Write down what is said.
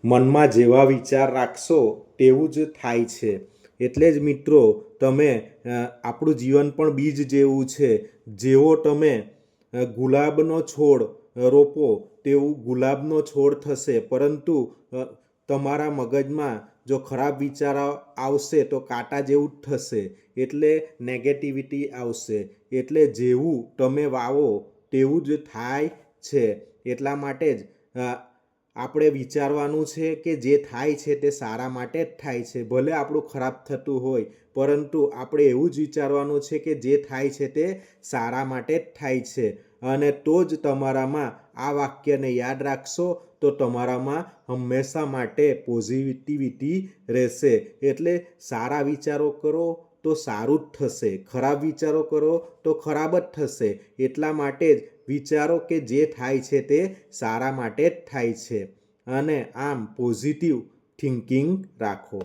મનમાં જેવા વિચાર રાખશો તેવું જ થાય છે. એટલે જ મિત્રો તમે આપણું જીવન પણ બીજ જેવું છે. જેવો તમે ગુલાબનો છોડ રોપો તેવું ગુલાબનો છોડ થશે, પરંતુ તમારા મગજમાં જો ખરાબ વિચારો આવશે તો કાંટા જેવું જ થશે, એટલે નેગેટિવિટી આવશે. એટલે જેવું તમે વાવો તેવું જ થાય છે. એટલા માટે જ આપણે વિચારવાનું છે કે જે થાય છે તે સારા માટે જ થાય છે. ભલે આપણું ખરાબ થતું હોય, પરંતુ આપણે એવું જ વિચારવાનું છે કે જે થાય છે તે સારા માટે જ થાય છે. અને તો જ તમારામાં આ વાક્યને યાદ રાખશો તો તમારામાં હંમેશા માટે પોઝિટિવિટી રહેશે. એટલે સારા વિચારો કરો તો સારું જ થશે, ખરાબ વિચારો કરો તો ખરાબ જ થશે. એટલા માટે જ વિચારો કે જે થાય છે તે સારા માટે જ થાય છે. અને આમ પોઝિટિવ થિંકિંગ રાખો.